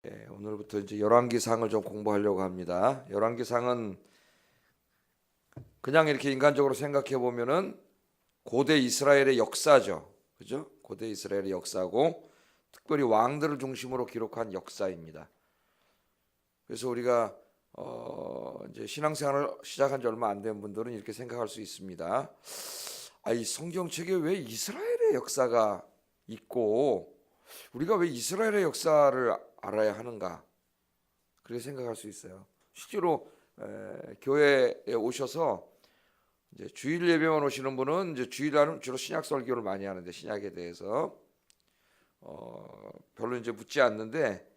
오늘부터 이제 열왕기상을 좀 공부하려고 합니다. 열왕기상은 그냥 이렇게 인간적으로 생각해 보면은 고대 이스라엘의 역사죠. 그죠? 고대 이스라엘의 역사고 특별히 왕들을 중심으로 기록한 역사입니다. 그래서 우리가 이제 신앙생활을 시작한 지 얼마 안 된 분들은 이렇게 생각할 수 있습니다. 이 성경책에 왜 이스라엘의 역사가 있고 우리가 왜 이스라엘의 역사를 알아야 하는가? 그렇게 생각할 수 있어요. 실제로 교회에 오셔서 이제 주일 예배만 오시는 분은 이제 주일날은 주로 신약 설교를 많이 하는데 신약에 대해서 별로 이제 묻지 않는데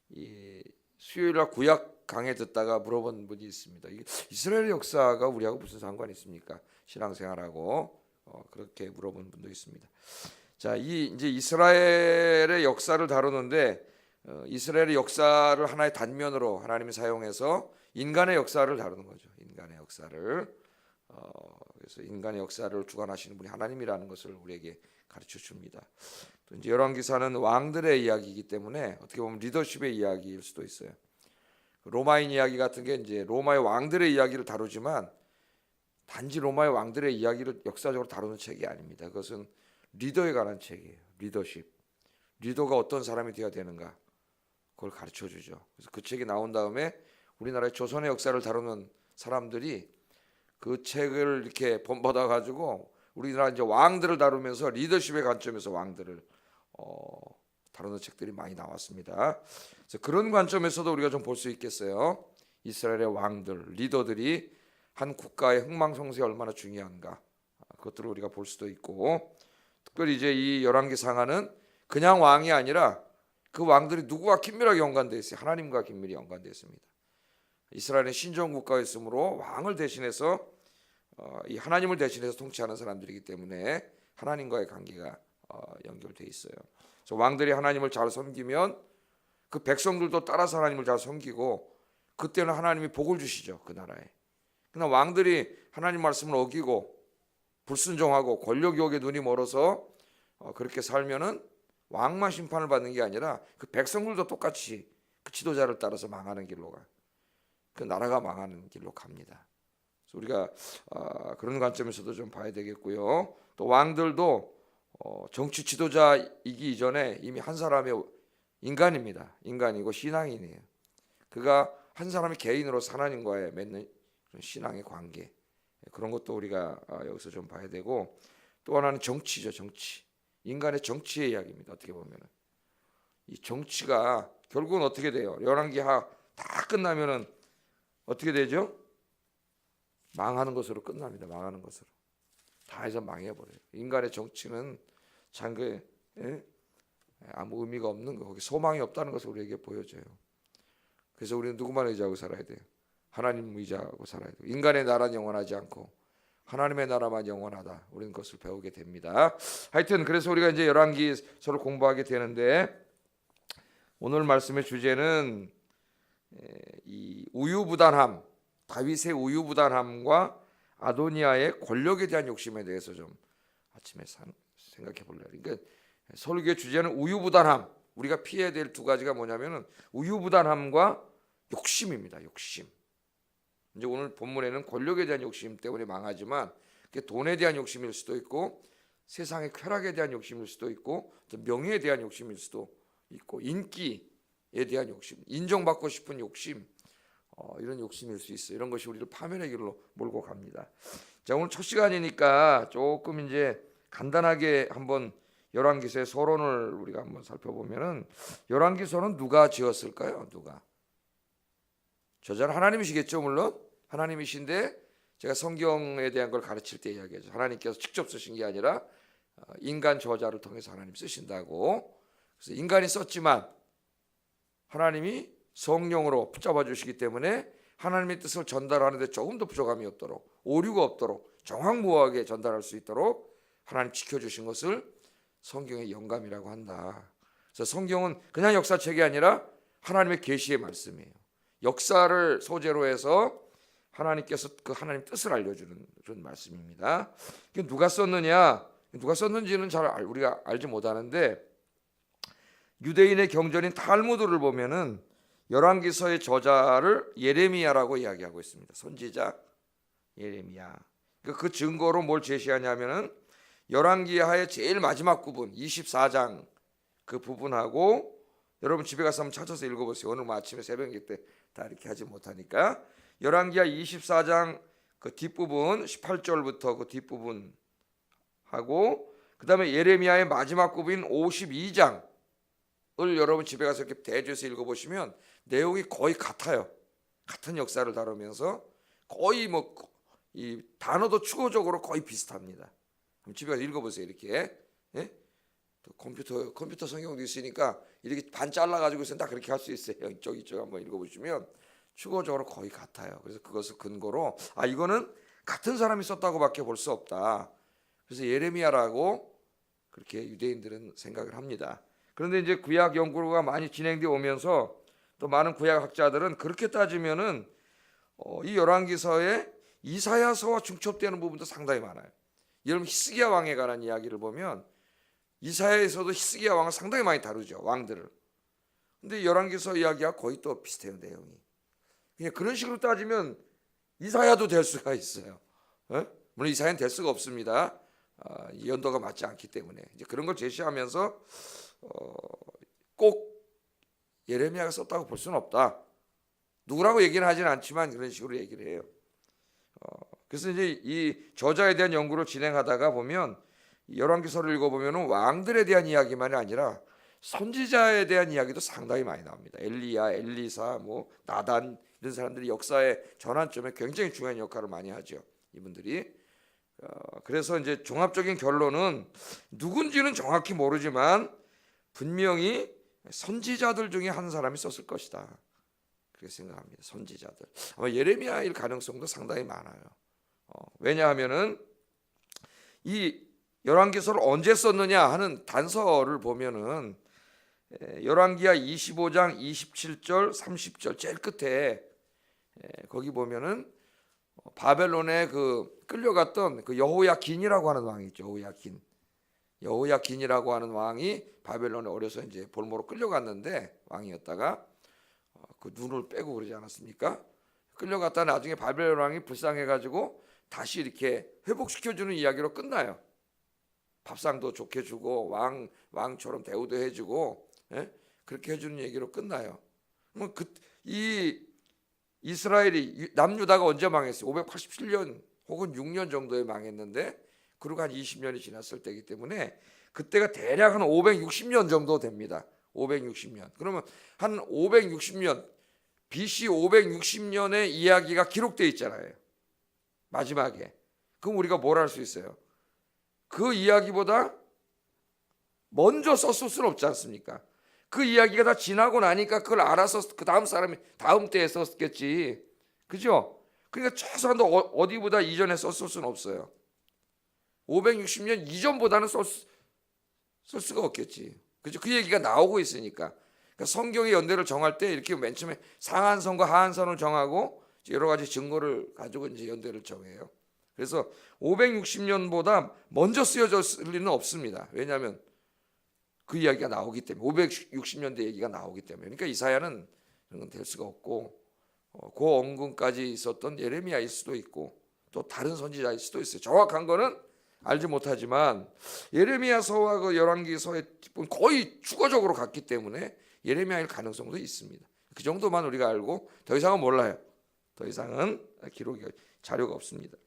이 수요일날 구약 강해 듣다가 물어본 분이 있습니다. 이스라엘의 역사가 우리하고 무슨 상관이 있습니까? 신앙생활하고 그렇게 물어본 분도 있습니다. 자, 이제 이스라엘의 역사를 다루는데 이스라엘의 역사를 하나의 단면으로 하나님이 사용해서 인간의 역사를 다루는 거죠. 인간의 역사를 그래서 인간의 역사를 주관하시는 분이 하나님이라는 것을 우리에게 가르쳐 줍니다. 또 이제 열왕기사는 왕들의 이야기이기 때문에 어떻게 보면 리더십의 이야기일 수도 있어요. 로마인 이야기 같은 게 이제 로마의 왕들의 이야기를 다루지만 단지 로마의 왕들의 이야기를 역사적으로 다루는 책이 아닙니다. 그것은 리더에 관한 책이에요. 리더십. 리더가 어떤 사람이 되어야 되는가 그걸 가르쳐 주죠. 그래서 그 책이 나온 다음에 우리나라의 조선의 역사를 다루는 사람들이 그 책을 이렇게 본받아 가지고 우리나라 이제 왕들을 다루면서 리더십의 관점에서 왕들을 다루는 책들이 많이 나왔습니다. 그래서 그런 관점에서도 우리가 좀 볼 수 있겠어요. 이스라엘의 왕들, 리더들이 한 국가의 흥망성쇠에 얼마나 중요한가 그것들을 우리가 볼 수도 있고 특별히 이제 이 열왕기상하는 그냥 왕이 아니라 그 왕들이 누구와 긴밀하게 연관되어 있어요. 하나님과 긴밀히 연관되어 있습니다. 이스라엘은 신정 국가였으므로 왕을 대신해서 이 하나님을 대신해서 통치하는 사람들이기 때문에 하나님과의 관계가 연결되어 있어요. 그래서 왕들이 하나님을 잘 섬기면 그 백성들도 따라서 하나님을 잘 섬기고 그때는 하나님이 복을 주시죠. 그 나라에. 그러나 왕들이 하나님 말씀을 어기고 불순종하고 권력 유혹에 눈이 멀어서 그렇게 살면은 왕만 심판을 받는 게 아니라 그 백성들도 똑같이 그 지도자를 따라서 망하는 길로 가. 그 나라가 망하는 길로 갑니다. 그래서 우리가 그런 관점에서도 좀 봐야 되겠고요. 또 왕들도 정치 지도자이기 이전에 이미 한 사람의 인간입니다. 인간이고 신앙인이에요. 그가 한 사람의 개인으로서 하나님과의 맺는 신앙의 관계 그런 것도 우리가 여기서 좀 봐야 되고 또 하나는 정치죠. 정치. 인간의 정치의 이야기입니다. 어떻게 보면 이 정치가 결국은 어떻게 돼요? 열왕기하 다 끝나면은 어떻게 되죠? 망하는 것으로 끝납니다. 망하는 것으로 다 해서 망해버려요. 인간의 정치는 장그 아무 의미가 없는 거, 거기 소망이 없다는 것을 우리에게 보여줘요. 그래서 우리는 누구만 의지하고 살아야 돼요? 하나님 의지하고 살아야 돼요. 인간의 나라는 영원하지 않고 하나님의 나라만 영원하다. 우리는 그것을 배우게 됩니다. 하여튼 그래서 우리가 이제 열왕기서를 공부하게 되는데 오늘 말씀의 주제는 이 우유부단함, 다윗의 우유부단함과 아도니아의 권력에 대한 욕심에 대해서 좀 아침에 생각해 볼래요. 그러니까 설교의 주제는 우유부단함. 우리가 피해야 될 두 가지가 뭐냐면은 우유부단함과 욕심입니다. 욕심. 이제 오늘 본문에는 권력에 대한 욕심 때문에 망하지만 그게 돈에 대한 욕심일 수도 있고 세상의 쾌락에 대한 욕심일 수도 있고 명예에 대한 욕심일 수도 있고 인기에 대한 욕심, 인정받고 싶은 욕심 이런 욕심일 수 있어요. 이런 것이 우리를 파멸의 길로 몰고 갑니다. 자, 오늘 첫 시간이니까 조금 이제 간단하게 한번 열왕기서의 서론을 우리가 한번 살펴보면은 열왕기서는 누가 지었을까요? 누가? 저자는 하나님이시겠죠. 물론 하나님이신데 제가 성경에 대한 걸 가르칠 때 이야기하죠. 하나님께서 직접 쓰신 게 아니라 인간 저자를 통해서 하나님 쓰신다고. 그래서 인간이 썼지만 하나님이 성령으로 붙잡아 주시기 때문에 하나님의 뜻을 전달하는데 조금 더 부족함이 없도록 오류가 없도록 정확무하게 전달할 수 있도록 하나님 지켜주신 것을 성경의 영감이라고 한다. 그래서 성경은 그냥 역사책이 아니라 하나님의 계시의 말씀이에요. 역사를 소재로 해서 하나님께서 그 하나님 뜻을 알려주는 그런 말씀입니다. 누가 썼느냐? 누가 썼는지는 잘 우리가 알지 못하는데 유대인의 경전인 탈무드를 보면은 열왕기서의 저자를 예레미야라고 이야기하고 있습니다. 선지자 예레미야. 그 증거로 뭘 제시하냐면은 열왕기하의 제일 마지막 부분 24장 그 부분하고, 여러분 집에 가서 한번 찾아서 읽어보세요. 오늘 뭐 아침에 새벽에 때 다 이렇게 하지 못하니까 열왕기하 24장 그 뒷부분 18절부터 그 뒷부분 하고, 그 다음에 예레미야의 마지막 부분인 52장을 여러분 집에 가서 이렇게 대조해서 읽어보시면 내용이 거의 같아요. 같은 역사를 다루면서 거의 뭐 이 단어도 추호적으로 거의 비슷합니다. 집에 가서 읽어보세요. 이렇게. 예? 컴퓨터 성경도 있으니까 이렇게 반 잘라가지고 있으면 다 그렇게 할 수 있어요. 이쪽 한번 읽어보시면 추호적으로 거의 같아요. 그래서 그것을 근거로 이거는 같은 사람이 썼다고밖에 볼 수 없다. 그래서 예레미야라고 그렇게 유대인들은 생각을 합니다. 그런데 이제 구약 연구가 많이 진행되어 오면서 또 많은 구약 학자들은 그렇게 따지면은 이 열왕기서에 이사야서와 중첩되는 부분도 상당히 많아요. 여러분 히스기야 왕에 관한 이야기를 보면 이사야에서도 히스기야 왕을 상당히 많이 다루죠. 왕들을. 근데 열왕기서 이야기가 거의 또 비슷해요. 내용이. 그냥 그런 식으로 따지면 이사야도 될 수가 있어요. 물론 이사야는 될 수가 없습니다. 연도가 맞지 않기 때문에. 이제 그런 걸 제시하면서 꼭 예레미야가 썼다고 볼 수는 없다. 누구라고 얘기는 하지는 않지만 그런 식으로 얘기를 해요. 그래서 이제 이 저자에 대한 연구를 진행하다가 보면 열왕기서를 읽어보면 왕들에 대한 이야기만이 아니라 선지자에 대한 이야기도 상당히 많이 나옵니다. 엘리야, 엘리사, 뭐 나단 이런 사람들이 역사의 전환점에 굉장히 중요한 역할을 많이 하죠. 이분들이. 그래서 이제 종합적인 결론은 누군지는 정확히 모르지만 분명히 선지자들 중에 한 사람이 썼을 것이다. 그렇게 생각합니다. 선지자들. 아마 예레미야일 가능성도 상당히 많아요. 왜냐하면은 이 열왕기서를 언제 썼느냐 하는 단서를 보면은 열왕기하 25장 27절 30절 제일 끝에 거기 보면은 바벨론에 그 끌려갔던 그 여호야긴이라고 하는 왕이 있죠. 여호야긴이라고 하는 왕이 바벨론에 어려서 이제 볼모로 끌려갔는데 왕이었다가 그 눈을 빼고 그러지 않았습니까? 끌려갔다 나중에 바벨론 왕이 불쌍해가지고 다시 이렇게 회복시켜주는 이야기로 끝나요. 밥상도 좋게 주고 왕처럼 대우도 해주고 그렇게 해주는 얘기로 끝나요. 이 이스라엘이 남유다가 언제 망했어요? 587년 혹은 6년 정도에 망했는데 그리고 한 20년이 지났을 때이기 때문에 그때가 대략 한 560년 정도 됩니다. 560년. 그러면 한 560년 BC 560년의 이야기가 기록되어 있잖아요. 마지막에. 그럼 우리가 뭘 할 수 있어요? 그 이야기보다 먼저 썼을 수는 없지 않습니까? 그 이야기가 다 지나고 나니까 그걸 알아서 그 다음 사람이 다음 때에 썼겠지. 그죠? 그러니까 최소한도 어디보다 이전에 썼을 수는 없어요. 560년 이전보다는 쓸 수가 없겠지. 그죠? 그 얘기가 나오고 있으니까. 그러니까 성경의 연대를 정할 때 이렇게 맨 처음에 상한선과 하한선을 정하고 여러 가지 증거를 가지고 이제 연대를 정해요. 그래서 560년보다 먼저 쓰여졌을 리는 없습니다. 왜냐하면 그 이야기가 나오기 때문에 560년대 얘기가 나오기 때문에. 그러니까 이사야는 그런 건 될 수가 없고 그 언근까지 있었던 예레미야일 수도 있고 또 다른 선지자일 수도 있어요. 정확한 거는 알지 못하지만 예레미야서와 그 열왕기서의 거의 추가적으로 같기 때문에 예레미야일 가능성도 있습니다. 그 정도만 우리가 알고 더 이상은 몰라요. 더 이상은 기록이 자료가 없습니다.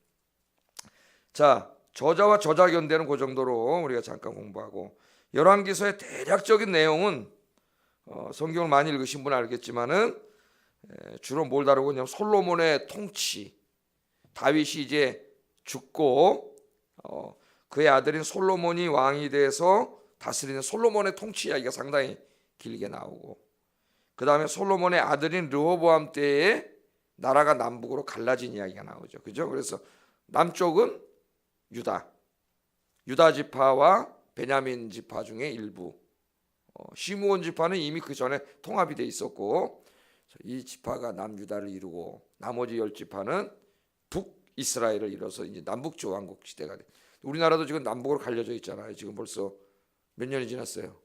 자, 저자와 저자 견대는 그 정도로 우리가 잠깐 공부하고 열왕기서의 대략적인 내용은 성경을 많이 읽으신 분은 알겠지만은 주로 뭘 다루고 있냐면 솔로몬의 통치, 다윗이 이제 죽고 그의 아들인 솔로몬이 왕이 돼서 다스리는 솔로몬의 통치 이야기가 상당히 길게 나오고, 그 다음에 솔로몬의 아들인 르호보암 때에 나라가 남북으로 갈라진 이야기가 나오죠. 그죠? 그래서 남쪽은 유다 지파와 베냐민 지파 중에 일부, 시므온 지파는 이미 그 전에 통합이 돼 있었고 이 지파가 남유다를 이루고 나머지 10지파는 북이스라엘을 이뤄서 이제 남북조 왕국 시대가 돼. 우리나라도 지금 남북으로 갈려져 있잖아요. 지금 벌써 몇 년이 지났어요?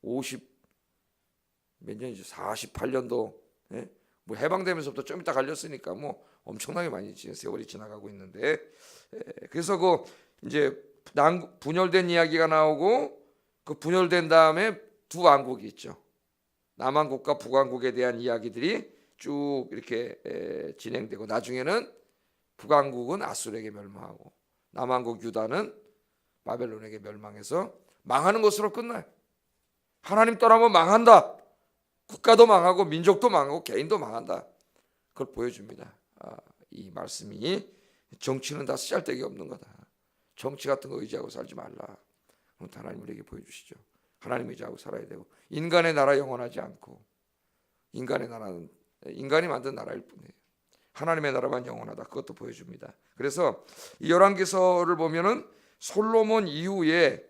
50 몇 년이죠? 48년도 뭐 해방되면서부터 좀 이따 갈렸으니까 뭐 엄청나게 많이 세월이 지나가고 있는데 그래서 그 이제 분열된 이야기가 나오고 그 분열된 다음에 두 왕국이 있죠. 남왕국과 북왕국에 대한 이야기들이 쭉 이렇게 진행되고 나중에는 북왕국은 아수르에게 멸망하고 남왕국 유다는 바벨론에게 멸망해서 망하는 것으로 끝나요. 하나님 떠나면 망한다. 국가도 망하고 민족도 망하고 개인도 망한다. 그걸 보여줍니다. 이 말씀이 정치는 다 쓰잘데기 없는 거다. 정치 같은 거 의지하고 살지 말라. 하나님 우리에게 보여주시죠. 하나님 의지하고 살아야 되고 인간의 나라 영원하지 않고 인간의 나라는 인간이 만든 나라일 뿐이에요. 하나님의 나라만 영원하다. 그것도 보여줍니다. 그래서 이 열왕기서를 보면은 솔로몬 이후에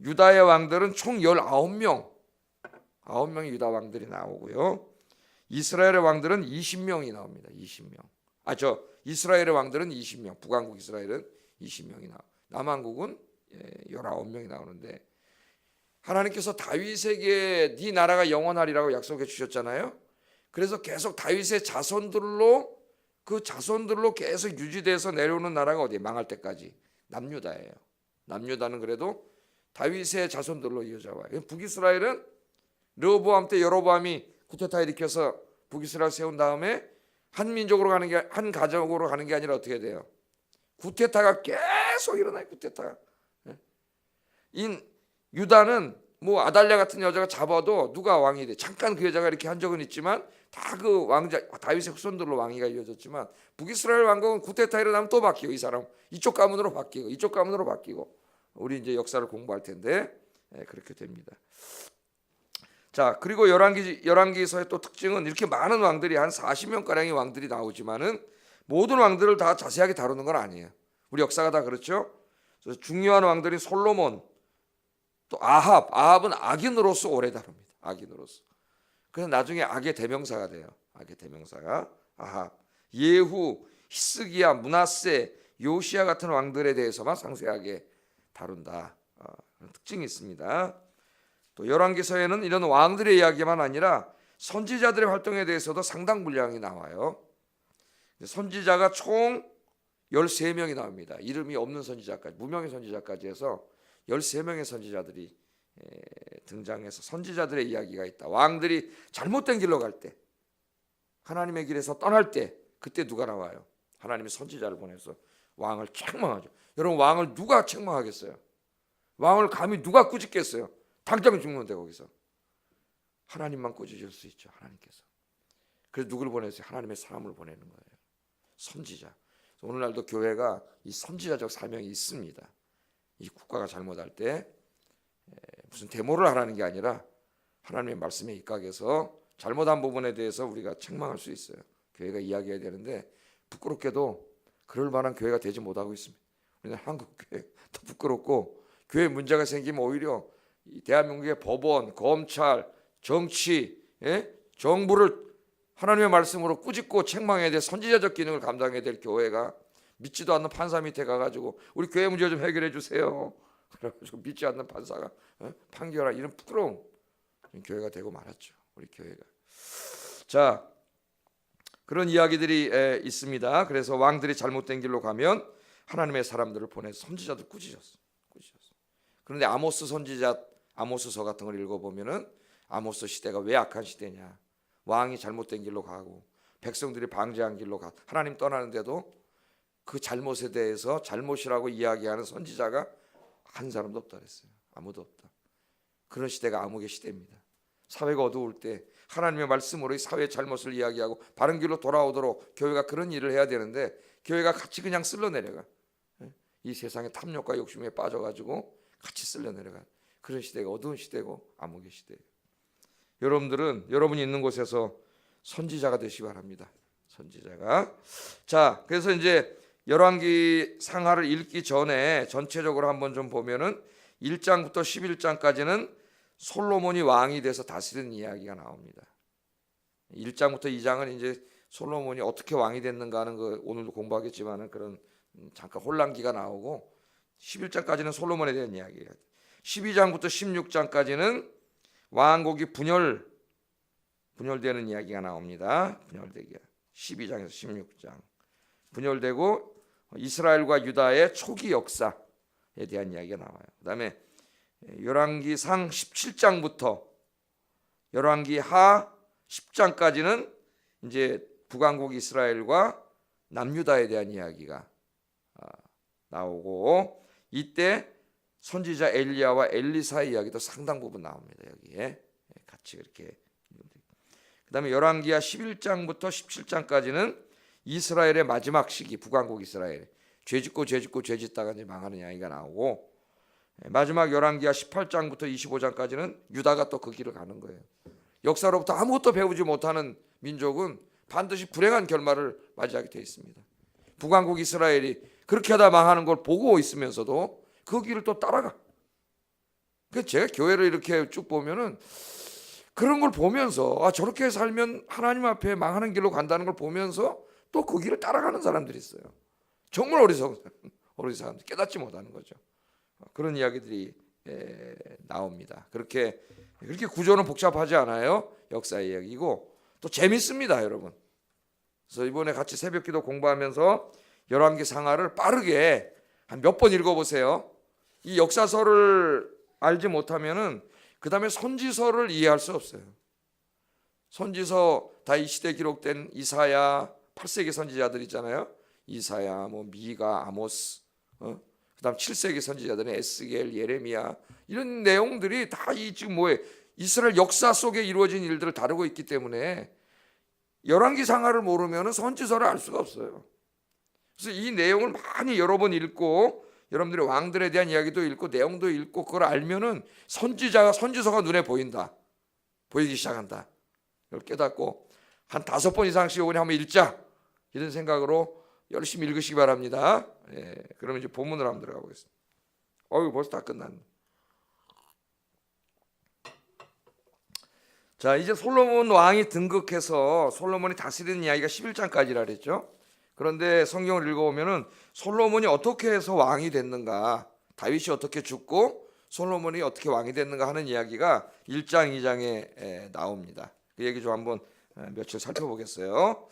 유다의 왕들은 총 19명 9명의 유다 왕들이 나오고요. 이스라엘의 왕들은 20명이 나옵니다. 20명. 이스라엘의 왕들은 20명. 북왕국 이스라엘은 20명이 나와. 남왕국은 19명이 나오는데 하나님께서 다윗에게 네 나라가 영원하리라고 약속해 주셨잖아요. 그래서 계속 다윗의 자손들로 그 자손들로 계속 유지돼서 내려오는 나라가 어디에 망할 때까지 남유다예요. 남유다는 그래도 다윗의 자손들로 이어져 와요. 북이스라엘은 르호보암 때 여로보암이 쿠데타 일으켜서 북이스라엘 세운 다음에 한 민족으로 가는 게 한 가족으로 가는 게 아니라 어떻게 돼요? 쿠데타가 계속 일어나요. 쿠데타가. 유다는 뭐 아달랴 같은 여자가 잡아도 누가 왕이 돼? 잠깐 그 여자가 이렇게 한 적은 있지만 다 그 왕자 다윗의 후손들로 왕위가 이어졌지만 북이스라엘 왕국은 쿠데타 일어나면 또 바뀌고 이 사람 이쪽 가문으로 바뀌고 이쪽 가문으로 바뀌고 우리 이제 역사를 공부할 텐데 그렇게 됩니다. 자, 그리고 열왕기서의 또 특징은 이렇게 많은 왕들이 한 40명 가량의 왕들이 나오지만은 모든 왕들을 다 자세하게 다루는 건 아니에요. 우리 역사가 다 그렇죠. 그래서 중요한 왕들이 솔로몬, 또 아합은 악인으로서 오래 다룹니다. 악인으로서. 그래서 나중에 악의 대명사가 돼요. 악의 대명사가 아합, 예후, 히스기야, 므낫세, 요시야 같은 왕들에 대해서만 상세하게 다룬다. 그런 특징이 있습니다. 또 열왕기서에는 이런 왕들의 이야기만 아니라 선지자들의 활동에 대해서도 상당 분량이 나와요. 선지자가 총 13명이 나옵니다. 이름이 없는 선지자까지, 무명의 선지자까지 해서 13명의 선지자들이 등장해서 선지자들의 이야기가 있다. 왕들이 잘못된 길로 갈 때, 하나님의 길에서 떠날 때, 그때 누가 나와요? 하나님의 선지자를 보내서 왕을 책망하죠. 여러분, 왕을 누가 책망하겠어요? 왕을 감히 누가 꾸짖겠어요? 당장 죽는데 거기서. 하나님만 꾸짖을 수 있죠. 하나님께서. 그래서 누구를 보내세요? 하나님의 사람을 보내는 거예요. 선지자. 오늘날도 교회가 이 선지자적 사명이 있습니다. 이 국가가 잘못할 때 무슨 데모를 하라는 게 아니라 하나님의 말씀에 입각해서 잘못한 부분에 대해서 우리가 책망할 수 있어요. 교회가 이야기해야 되는데 부끄럽게도 그럴 만한 교회가 되지 못하고 있습니다. 우리는 한국 교회 더 부끄럽고 교회 문제가 생기면 오히려 이 대한민국의 법원, 검찰, 정치, 정부를 하나님의 말씀으로 꾸짖고 책망해야 될 선지자적 기능을 감당해야 될 교회가 믿지도 않는 판사 밑에 가가지고 우리 교회 문제 좀 해결해 주세요. 그래가지고 믿지 않는 판사가 판결하 이런 부끄러운 교회가 되고 말았죠. 우리 교회가. 자, 그런 이야기들이 있습니다. 그래서 왕들이 잘못된 길로 가면 하나님의 사람들을 보내서 선지자들 꾸짖었어. 그런데 아모스서 같은 걸 읽어보면은 아모스 시대가 왜 악한 시대냐? 왕이 잘못된 길로 가고 백성들이 방제한 길로 가 하나님 떠나는데도 그 잘못에 대해서 잘못이라고 이야기하는 선지자가 한 사람도 없다 그랬어요. 아무도 없다. 그런 시대가 암흑의 시대입니다. 사회가 어두울 때 하나님의 말씀으로 이 사회의 잘못을 이야기하고 바른 길로 돌아오도록 교회가 그런 일을 해야 되는데 교회가 같이 그냥 쓸려내려가. 이 세상의 탐욕과 욕심에 빠져가지고 같이 쓸려내려가. 그런 시대가 어두운 시대고 암흑의 시대예요. 여러분이 있는 곳에서 선지자가 되시기 바랍니다. 선지자가. 자, 그래서 이제 열왕기 상하를 읽기 전에 전체적으로 한번 좀 보면은 1장부터 11장까지는 솔로몬이 왕이 돼서 다스리는 이야기가 나옵니다. 1장부터 2장은 이제 솔로몬이 어떻게 왕이 됐는가 하는 거 오늘도 공부하겠지만은 그런 잠깐 혼란기가 나오고 11장까지는 솔로몬에 대한 이야기예요. 12장부터 16장까지는 왕국이 분열되는 이야기가 나옵니다. 분열되기. 12장에서 16장. 분열되고 이스라엘과 유다의 초기 역사에 대한 이야기가 나와요. 그다음에 열왕기상 17장부터 열왕기하 10장까지는 이제 북왕국 이스라엘과 남유다에 대한 이야기가 나오고, 이때 선지자 엘리야와 엘리사의 이야기도 상당 부분 나옵니다. 여기에 같이 그렇게. 그다음에 열왕기하 11장부터 17장까지는 이스라엘의 마지막 시기, 북왕국 이스라엘 죄짓고 죄짓다가 이제 망하는 이야기가 나오고, 마지막 열왕기하 18장부터 25장까지는 유다가 또 그 길을 가는 거예요. 역사로부터 아무것도 배우지 못하는 민족은 반드시 불행한 결말을 맞이하게 되어 있습니다. 북왕국 이스라엘이 그렇게 하다 망하는 걸 보고 있으면서도 그 길을 또 따라가. 그래서 제가 교회를 이렇게 쭉 보면은 그런 걸 보면서 저렇게 살면 하나님 앞에 망하는 길로 간다는 걸 보면서 또 그 길을 따라가는 사람들이 있어요. 정말 어리석은 사람들, 깨닫지 못하는 거죠. 그런 이야기들이 나옵니다. 그렇게 구조는 복잡하지 않아요. 역사의 이야기고 또 재밌습니다, 여러분. 그래서 이번에 같이 새벽기도 공부하면서 열왕기 상하를 빠르게 한 몇 번 읽어보세요. 이 역사서를 알지 못하면은 그 다음에 선지서를 이해할 수 없어요. 선지서 다 이 시대에 기록된 이사야, 8세기 선지자들 있잖아요. 이사야, 미가, 아모스, 그다음 7세기 선지자들은 에스겔, 예레미야, 이런 내용들이 다 이 지금 이스라엘 역사 속에 이루어진 일들을 다루고 있기 때문에 열왕기 상하를 모르면 선지서를 알 수가 없어요. 그래서 이 내용을 많이 여러 번 읽고 여러분들이 왕들에 대한 이야기도 읽고 내용도 읽고 그걸 알면은 선지서가 눈에 보이기 시작한다. 이걸 깨닫고 한 5번 이상씩 오늘 한번 읽자, 이런 생각으로 열심히 읽으시기 바랍니다. 그러면 이제 본문으로 한번 들어가 보겠습니다. 벌써 다 끝났네. 자, 이제 솔로몬 왕이 등극해서 솔로몬이 다스리는 이야기가 11장까지라 그랬죠. 그런데 성경을 읽어보면은 솔로몬이 어떻게 해서 왕이 됐는가, 다윗이 어떻게 죽고 솔로몬이 어떻게 왕이 됐는가 하는 이야기가 1장, 2장에 나옵니다. 그 얘기 좀 한번 며칠 살펴보겠어요.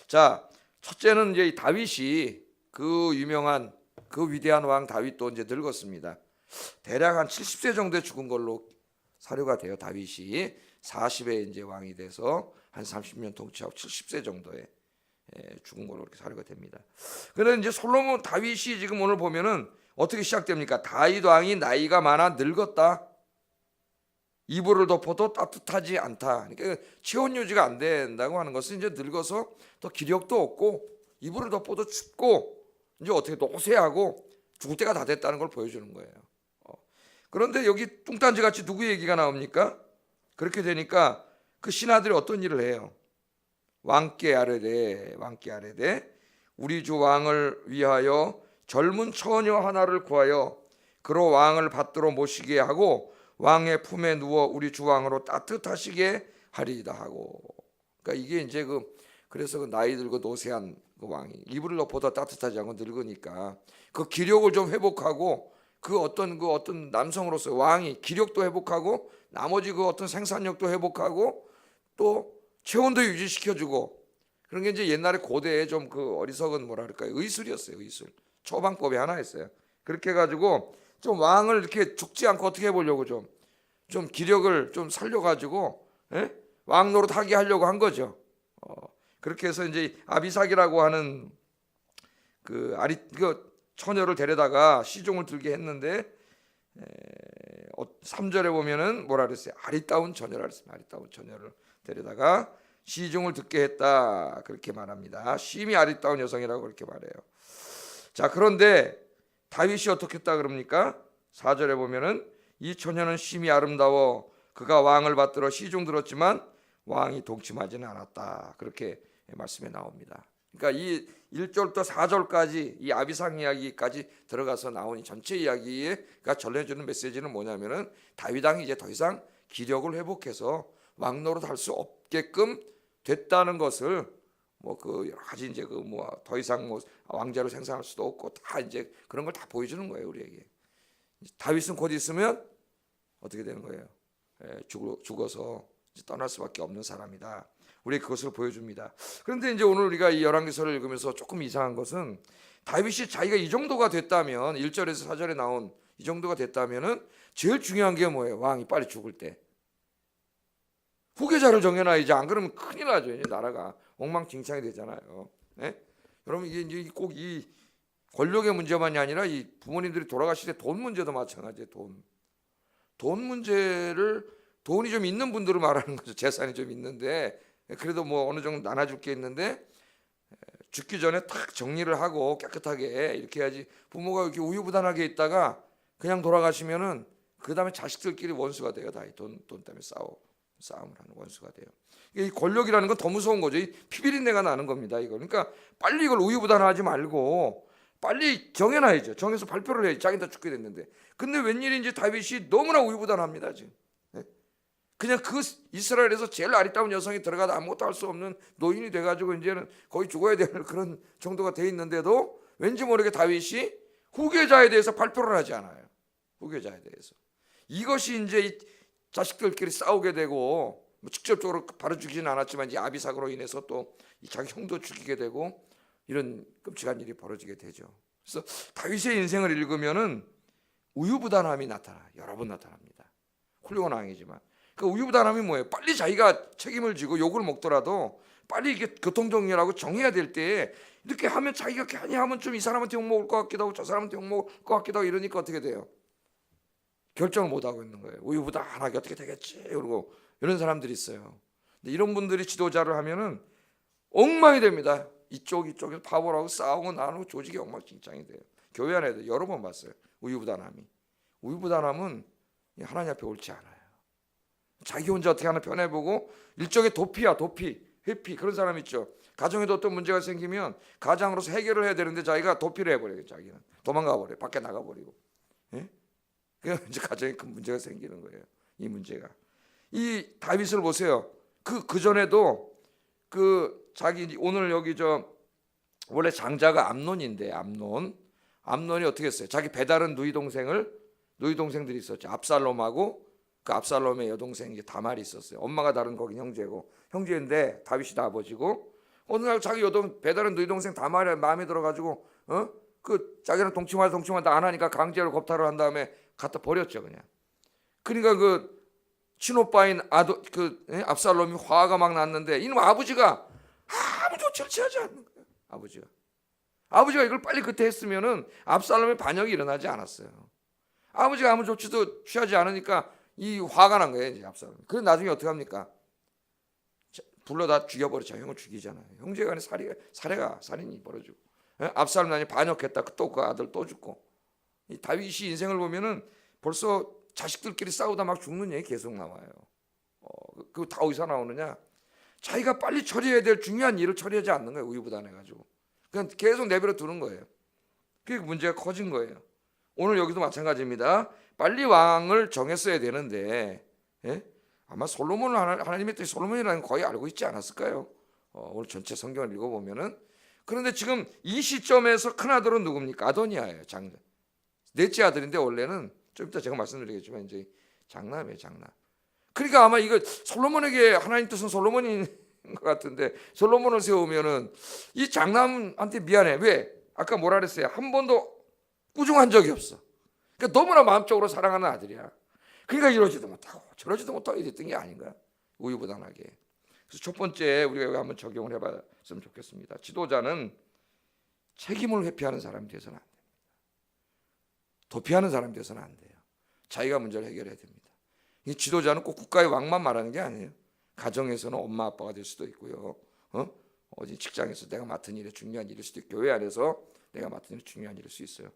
자, 첫째는 이제 다윗이 그 유명한 그 위대한 왕 다윗도 이제 늙었습니다. 대략 한 70세 정도에 죽은 걸로 사료가 돼요. 다윗이 40에 이제 왕이 돼서 한 30년 통치하고 70세 정도에 죽은 걸로 이렇게 사료가 됩니다. 그런데 이제 솔로몬 다윗이 지금 오늘 보면은 어떻게 시작됩니까? 다윗 왕이 나이가 많아 늙었다. 이불을 덮어도 따뜻하지 않다. 그러니까 체온 유지가 안 된다고 하는 것은 이제 늙어서 또 기력도 없고 이불을 덮어도 춥고 이제 어떻게 노쇠하고 죽을 때가 다 됐다는 걸 보여주는 거예요. 그런데 여기 뚱딴지 같이 누구 얘기가 나옵니까? 그렇게 되니까 그 신하들이 어떤 일을 해요? 왕께 아뢰되 우리 주 왕을 위하여 젊은 처녀 하나를 구하여 그로 왕을 받들어 모시게 하고 왕의 품에 누워 우리 주 왕으로 따뜻하시게 하리이다 하고. 그러니까 이게 이제 그래서 나이 들고 노쇠한 그 왕이 이불을 덮어도 따뜻하지 않고 늙으니까 그 기력을 좀 회복하고 그 어떤 남성으로서 왕이 기력도 회복하고 나머지 그 어떤 생산력도 회복하고 또 체온도 유지시켜주고, 그런 게 이제 옛날에 고대에 좀 그 어리석은 의술이었어요. 의술 처방법이 하나 있어요. 그렇게 해가지고 좀 왕을 이렇게 죽지 않고 어떻게 해보려고 좀 기력을 좀 살려가지고 왕 노릇하게 하려고 한 거죠. 그렇게 해서 이제 아비삭이라고 하는 그 처녀를 데려다가 시종을 들게 했는데 3절에 보면은 뭐라 그랬어요? 아리따운 처녀라 그랬습니다. 아리따운 처녀를 데려다가 시종을 듣게 했다, 그렇게 말합니다. 심히 아리따운 여성이라고 그렇게 말해요. 자, 그런데 다윗이 어떻게 했다 그럽니까? 4절에 보면은 이 처녀는 심히 아름다워 그가 왕을 받들어 시종 들었지만 왕이 동침하지는 않았다, 그렇게 말씀에 나옵니다. 그러니까 이 1절부터 4절까지 이 아비삭 이야기까지 들어가서 나온 이 전체 이야기가 전해주는 메시지는 뭐냐면은 다윗 왕이 이제 더 이상 기력을 회복해서 왕노릇 할 수 없게끔 됐다는 것을 여러 가지 이제 더 이상 왕자로 생산할 수도 없고 다 이제 그런 걸 다 보여주는 거예요, 우리에게. 다윗은 곧 있으면 어떻게 되는 거예요? 죽어서 이제 떠날 수밖에 없는 사람이다. 우리 그것을 보여줍니다. 그런데 이제 오늘 우리가 이 열왕기서를 읽으면서 조금 이상한 것은 다윗이 자기가 이 정도가 됐다면 1절에서 4절에 나온 이 정도가 됐다면은 제일 중요한 게 뭐예요? 왕이 빨리 죽을 때 후계자를 정해놔야지. 안 그러면 큰일 나죠. 이제 나라가 엉망진창이 되잖아요. 네? 여러분 이게 꼭 이 권력의 문제만이 아니라 이 부모님들이 돌아가실 때 돈 문제도 마찬가지예요. 돈 문제를 돈이 좀 있는 분들을 말하는 거죠. 재산이 좀 있는데 그래도 뭐 어느 정도 나눠줄 게 있는데 죽기 전에 탁 정리를 하고 깨끗하게 이렇게 해야지. 부모가 이렇게 우유부단하게 있다가 그냥 돌아가시면은 그 다음에 자식들끼리 원수가 돼요. 다 돈 때문에 싸움을 하는 원수가 돼요. 이 권력이라는 건 더 무서운 거죠. 이 피비린내가 나는 겁니다. 이거. 그러니까 빨리 이걸 우유부단하지 말고 빨리 정해놔야죠. 정해서 발표를 해야지. 자기는 다 죽게 됐는데. 근데 웬일인지 다윗이 너무나 우유부단합니다. 지금. 그냥 그 이스라엘에서 제일 아리따운 여성이 들어가도 아무것도 할 수 없는 노인이 돼가지고 이제는 거의 죽어야 되는 그런 정도가 돼 있는데도 왠지 모르게 다윗이 후계자에 대해서 발표를 하지 않아요. 후계자에 대해서. 이것이 이제 이 자식들끼리 싸우게 되고 뭐 직접적으로 바로 죽이지는 않았지만 이제 아비삭으로 인해서 또 자기 형도 죽이게 되고 이런 끔찍한 일이 벌어지게 되죠. 그래서 다윗의 인생을 읽으면은 우유부단함이 여러 번 나타납니다. 훌륭한 왕이지만 그 우유부단함이 뭐예요? 빨리 자기가 책임을 지고 욕을 먹더라도 빨리 이게 교통정리라고 정해야 될 때 이렇게 하면 자기가 괜히 하면 좀 이 사람한테 욕 먹을 것 같기도 하고 저 사람한테 욕 먹을 것 같기도 하고 이러니까 어떻게 돼요? 결정을 못 하고 있는 거예요. 우유부단하게 어떻게 되겠지? 그러고 이런 사람들이 있어요. 근데 이런 분들이 지도자를 하면은 엉망이 됩니다. 이쪽에서 파벌하고 싸우고 나누고 조직이 엉망진창이 돼요. 교회 안에도 여러 번 봤어요. 우유부단함은 하나님 앞에 옳지 않아요. 자기 혼자 어떻게 하나 편해보고 일종의 회피 그런 사람 있죠. 가정에도 어떤 문제가 생기면 가장으로서 해결을 해야 되는데 자기가 도피를 해버려요. 자기는 도망가 버려요. 밖에 나가버리고. 예? 그러니까 이제 가정에 큰 문제가 생기는 거예요. 이 문제가. 이 다윗을 보세요. 그 전에도 자기 오늘 여기 원래 장자가 암논인데 암논이 어떻게 했어요? 자기 배다른 누이 동생들이 있었죠. 압살롬하고 그 압살롬의 여동생 이제 다말이 있었어요. 엄마가 다른 거긴 형제인데 다윗이 다 아버지고 어느 날 자기 배다른 누이 동생 다말이 마음에 들어가지고 그 자기랑 동침하다 안 하니까 강제로 겁탈을 한 다음에 갖다 버렸죠 그냥. 그러니까 그 친오빠인 압살롬이 화가 막 났는데 이놈 아버지가 아무 조치를 취하지 않는 거예요. 아버지가 이걸 빨리 그때 했으면은 압살롬의 반역이 일어나지 않았어요. 아버지가 아무 조치도 취하지 않으니까 이 화가 난 거예요 이제 압살롬. 그래서 나중에 어떻게 합니까? 불러다 죽여버리죠. 형을 죽이잖아요. 형제간에 살인이 벌어지고 압살롬 나중에 반역했다. 또 그 아들 또 죽고. 이 다윗이 인생을 보면은 벌써 자식들끼리 싸우다 막 죽는 얘기 계속 나와요. 그거 다 어디서 나오느냐? 자기가 빨리 처리해야 될 중요한 일을 처리하지 않는 거예요. 우유부단해가지고. 그냥 계속 내버려 두는 거예요. 그게 문제가 커진 거예요. 오늘 여기도 마찬가지입니다. 빨리 왕을 정했어야 되는데 아마 솔로몬을 하나님의 뜻이 솔로몬이라는 거 거의 알고 있지 않았을까요? 오늘 전체 성경을 읽어보면은. 그런데 지금 이 시점에서 큰아들은 누굽니까? 아도니아예요. 장자. 넷째 아들인데 원래는 좀 이따 제가 말씀드리겠지만 이제 장남이에요. 장남. 그러니까 아마 이거 솔로몬에게 하나님 뜻은 솔로몬인 것 같은데 솔로몬을 세우면은 이 장남한테 미안해. 왜? 아까 뭐라 그랬어요? 한 번도 꾸중한 적이 없어. 그러니까 너무나 마음적으로 사랑하는 아들이야. 그러니까 이러지도 못하고 저러지도 못하고 이랬던 게 아닌가? 우유부단하게. 그래서 첫 번째 우리가 여기 한번 적용을 해봤으면 좋겠습니다. 지도자는 책임을 회피하는 사람이 되어서는 안 됩니다. 도피하는 사람이 되어서는 안 돼요. 자기가 문제를 해결해야 됩니다. 이 지도자는 꼭 국가의 왕만 말하는 게 아니에요. 가정에서는 엄마 아빠가 될 수도 있고요. 어디 직장에서 내가 맡은 일이 중요한 일일 수도 있고 교회 안에서 내가 맡은 일이 중요한 일일 수 있어요.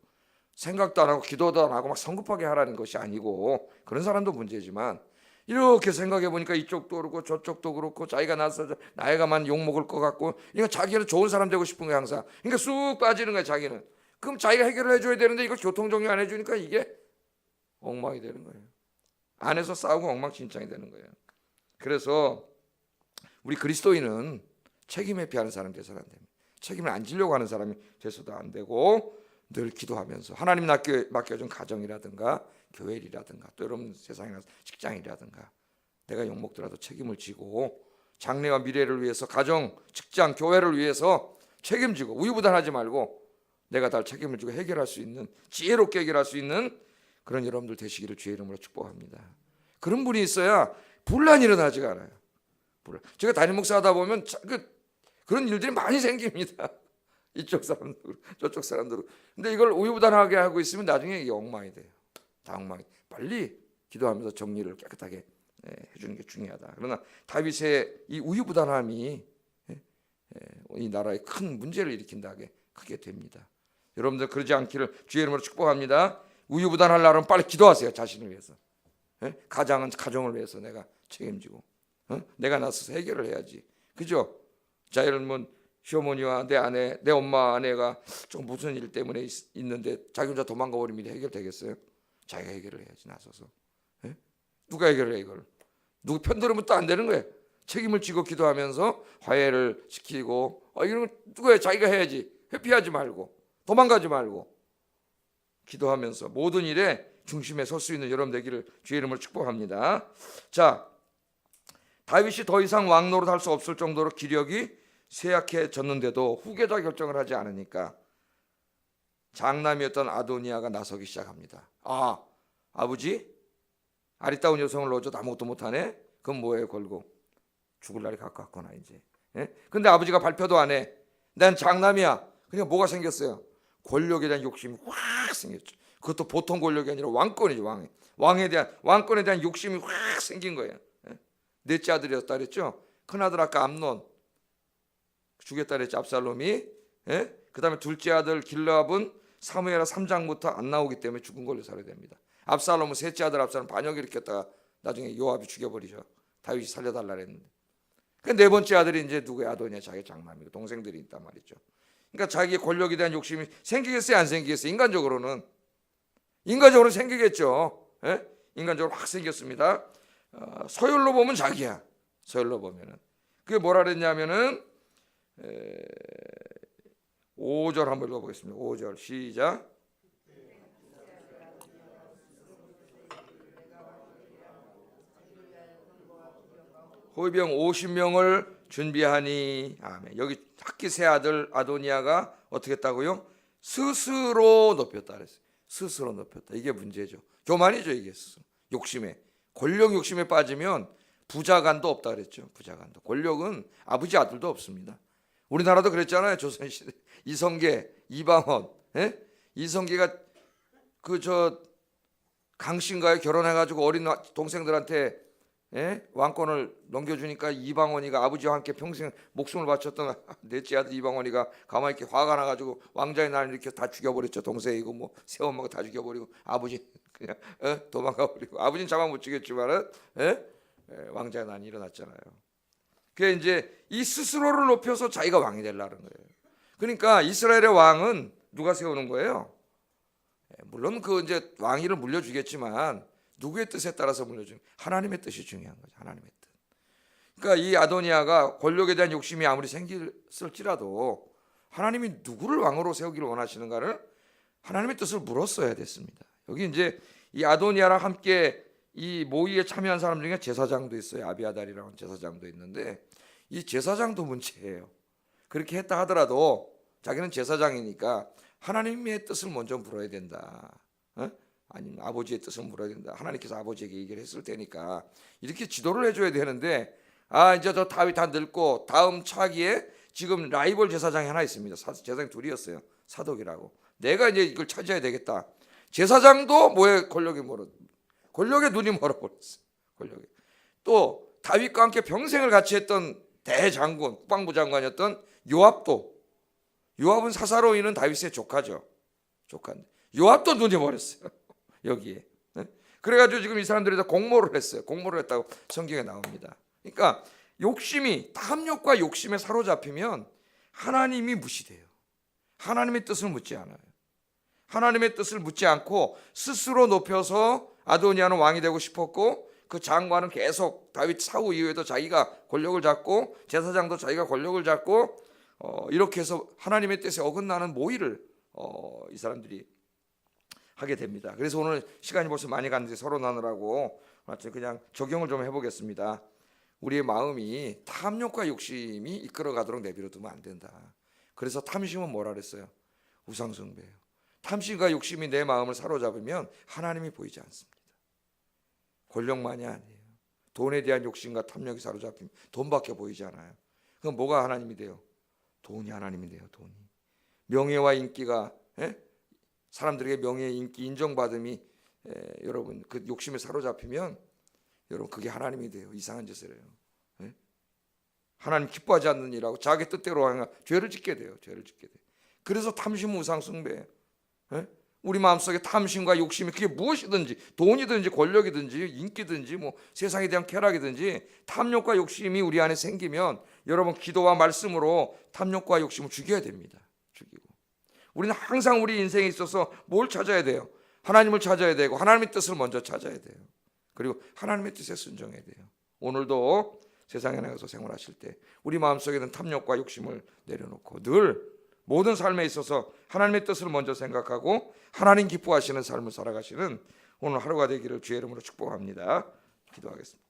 생각도 안 하고 기도도 안 하고 막 성급하게 하라는 것이 아니고 그런 사람도 문제지만 이렇게 생각해 보니까 이쪽도 그렇고 저쪽도 그렇고 자기가 나이가만 욕 먹을 것 같고 그러니까 자기는 좋은 사람 되고 싶은 거야 항상. 그러니까 쑥 빠지는 거야 자기는. 그럼 자기가 해결을 해줘야 되는데 이걸 교통정리 안 해주니까 이게 엉망이 되는 거예요. 안에서 싸우고 엉망진창이 되는 거예요. 그래서 우리 그리스도인은 책임 회피하는 사람 돼서는 안 됩니다. 책임을 안 지려고 하는 사람이 돼서도 안 되고 늘 기도하면서 하나님 맡겨준 가정이라든가 교회 일이라든가 또 여러분 세상에 나서 직장 일이라든가 내가 욕먹더라도 책임을 지고 장래와 미래를 위해서 가정, 직장, 교회를 위해서 책임지고 우유부단하지 말고 내가 다 책임을 지고 해결할 수 있는, 지혜롭게 해결할 수 있는 그런 여러분들 되시기를 주의 이름으로 축복합니다. 그런 분이 있어야 분란이 일어나지가 않아요. 제가 담임 목사하다 보면 그런 일들이 많이 생깁니다. 이쪽 사람들, 저쪽 사람들. 근데 이걸 우유부단하게 하고 있으면 나중에 이게 엉망이 돼요. 다 엉망이. 빨리 기도하면서 정리를 깨끗하게 해주는 게 중요하다. 그러나 다윗의 이 우유부단함이 이 나라에 큰 문제를 일으킨다게 크게 됩니다. 여러분들 그러지 않기를 주의 이름으로 축복합니다. 우유부단할 날은 빨리 기도하세요. 자신을 위해서. 가장은 가정을 위해서 내가 책임지고 내가 나서서 해결을 해야지. 그죠? 자, 예를 들면 시어머니와 내 아내, 내 엄마 아내가 좀 무슨 일 때문에 있는데 자기 혼자 도망가 버리면 해결되겠어요? 자기가 해결을 해야지, 나서서. 누가 해결해 이걸? 누구 편 들으면 또 안 되는 거예요. 책임을 지고 기도하면서 화해를 시키고 이런 거 누가 해? 자기가 해야지. 회피하지 말고 도망가지 말고 기도하면서 모든 일에 중심에 설 수 있는 여러분 되기를 주의 이름으로 축복합니다. 자, 다윗이 더 이상 왕 노릇 할 수 없을 정도로 기력이 쇠약해졌는데도 후계자 결정을 하지 않으니까 장남이었던 아도니아가 나서기 시작합니다. 아버지 아리따운 여성을 넣어줘도 아무것도 못하네? 그럼 뭐예요? 걸고 죽을 날이 가까웠구나 이제. 근데 아버지가 발표도 안 해. 난 장남이야. 그러니까 뭐가 생겼어요? 권력에 대한 욕심이 확 생겼죠. 그것도 보통 권력이 아니라 왕권이죠. 왕권에 대한 욕심이 확 생긴 거예요. 넷째 아들이었다 그랬죠. 큰아들 아까 암논 죽였다 그랬죠. 압살롬이. 그 다음에 둘째 아들 길르압은 사무엘하 3장부터 안 나오기 때문에 죽은 걸로 살아야 됩니다. 압살롬은 셋째 아들 압살롬 반역 일으켰다가 나중에 요압이 죽여버리죠. 다윗이 살려달라 그랬는데. 그 네 번째 아들이 이제 누구야? 아도니아, 자기 장남이고 동생들이 있단 말이죠. 그러니까 자기의 권력에 대한 욕심이 생기겠어요? 안 생기겠어요? 인간적으로는 생기겠죠. 인간적으로 확 생겼습니다. 서열로 보면 자기야. 서열로 보면은 그게 뭐라 그랬냐면은 5절 한번 읽어보겠습니다. 5절 시작. 호위병 50명을 준비하니. 아멘. 여기 학기 세 아들 아도니아가 어떻게 했다고요? 스스로 높였다 그랬어요. 스스로 높였다. 이게 문제죠. 교만이죠 이게. 욕심에, 권력 욕심에 빠지면 부자간도 없다 그랬죠. 부자간도. 권력은 아버지 아들도 없습니다. 우리나라도 그랬잖아요. 조선시대 이성계, 이방원. 이성계가 강씨인가요? 결혼해가지고 어린 동생들한테 왕권을 넘겨주니까 이방원이가 아버지와 함께 평생 목숨을 바쳤던 넷째 아들 이방원이가 가만히 이렇게 화가 나가지고 왕자의 날 이렇게 다 죽여버렸죠. 동생이고 뭐 새엄마가 다 죽여버리고 아버지 그냥 도망가버리고. 아버지는 잡아 못 죽였지만은 왕자의 난이 일어났잖아요. 그게 이제 이 스스로를 높여서 자기가 왕이 되려는 거예요. 그러니까 이스라엘의 왕은 누가 세우는 거예요? 물론 그 이제 왕위를 물려주겠지만 누구의 뜻에 따라서 물려주는, 하나님의 뜻이 중요한 거죠. 하나님의 뜻. 그러니까 이 아도니아가 권력에 대한 욕심이 아무리 생겼을지라도 하나님이 누구를 왕으로 세우기를 원하시는가를 하나님의 뜻을 물었어야 됐습니다. 여기 이제 이 아도니아랑 함께 이 모의에 참여한 사람 중에 제사장도 있어요. 아비아달이라는 제사장도 있는데 이 제사장도 문제예요. 그렇게 했다 하더라도 자기는 제사장이니까 하나님의 뜻을 먼저 물어야 된다. 아니면 아버지의 뜻을 물어야 된다. 하나님께서 아버지에게 얘기를 했을 테니까 이렇게 지도를 해줘야 되는데 이제 저 다윗 다 늙고 다음 차기에 지금 라이벌 제사장이 하나 있습니다. 제사장 둘이었어요. 사독이라고. 내가 이제 이걸 찾아야 되겠다. 제사장도 뭐에 권력에 눈이 멀어버렸어요. 권력에. 또 다윗과 함께 평생을 같이 했던 대장군, 국방부 장관이었던 요압은 사사로이는 다윗의 조카죠. 조카인데 요압도 눈이 멀었어요. 여기에. 그래가지고 지금 이 사람들이 다 공모를 했어요. 공모를 했다고 성경에 나옵니다. 그러니까 욕심이, 탐욕과 욕심에 사로잡히면 하나님이 무시돼요. 하나님의 뜻을 묻지 않아요. 하나님의 뜻을 묻지 않고 스스로 높여서 아도니아는 왕이 되고 싶었고 그 장관은 계속 다윗 사후 이후에도 자기가 권력을 잡고 제사장도 자기가 권력을 잡고 이렇게 해서 하나님의 뜻에 어긋나는 모의를 이 사람들이 하게 됩니다. 그래서 오늘 시간이 벌써 많이 갔는데 서로 나누라고 그냥 적용을 좀 해보겠습니다. 우리의 마음이 탐욕과 욕심이 이끌어가도록 내버려두면 안 된다. 그래서 탐심은 뭐라 그랬어요? 우상숭배예요. 탐심과 욕심이 내 마음을 사로잡으면 하나님이 보이지 않습니다. 권력만이 아니에요. 돈에 대한 욕심과 탐욕이 사로잡히면 돈밖에 보이지 않아요. 그럼 뭐가 하나님이 돼요? 돈이 하나님이 돼요. 돈이. 명예와 인기가 사람들에게 명예, 인기, 인정받음이 여러분 그 욕심에 사로잡히면 여러분 그게 하나님이 돼요. 이상한 짓을 해요. 하나님 기뻐하지 않는 일하고 자기 뜻대로 하면 죄를 짓게 돼요. 죄를 짓게 돼요. 그래서 탐심 우상 숭배예요. 우리 마음속에 탐심과 욕심이 그게 무엇이든지 돈이든지 권력이든지 인기든지 뭐 세상에 대한 쾌락이든지 탐욕과 욕심이 우리 안에 생기면 여러분 기도와 말씀으로 탐욕과 욕심을 죽여야 됩니다. 죽이고 우리는 항상 우리 인생에 있어서 뭘 찾아야 돼요? 하나님을 찾아야 되고 하나님의 뜻을 먼저 찾아야 돼요. 그리고 하나님의 뜻에 순종해야 돼요. 오늘도 세상에 나가서 생활하실 때 우리 마음속에 있는 탐욕과 욕심을 내려놓고 늘 모든 삶에 있어서 하나님의 뜻을 먼저 생각하고 하나님 기뻐하시는 삶을 살아가시는 오늘 하루가 되기를 주의 이름으로 축복합니다. 기도하겠습니다.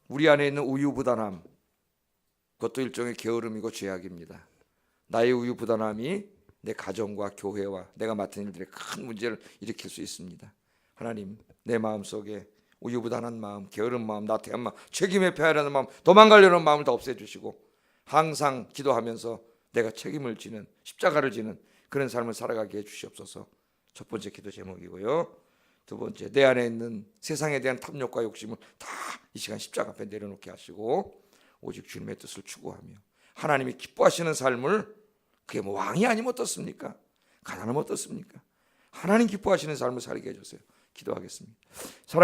우리 안에 있는 우유부단함, 그것도 일종의 게으름이고 죄악입니다. 나의 우유부단함이 내 가정과 교회와 내가 맡은 일들에 큰 문제를 일으킬 수 있습니다. 하나님, 내 마음속에 우유부단한 마음, 게으른 마음, 나태한 마음, 책임에 패하려는 마음, 도망가려는 마음을 다 없애주시고 항상 기도하면서 내가 책임을 지는, 십자가를 지는 그런 삶을 살아가게 해주시옵소서. 첫 번째 기도 제목이고요. 두 번째, 내 안에 있는 세상에 대한 탐욕과 욕심을 다 이 시간 십자가 앞에 내려놓게 하시고 오직 주님의 뜻을 추구하며 하나님이 기뻐하시는 삶을, 그게 뭐 왕이 아니면 어떻습니까? 가난하면 어떻습니까? 하나님 기뻐하시는 삶을 살게 해주세요. 기도하겠습니다. 사랑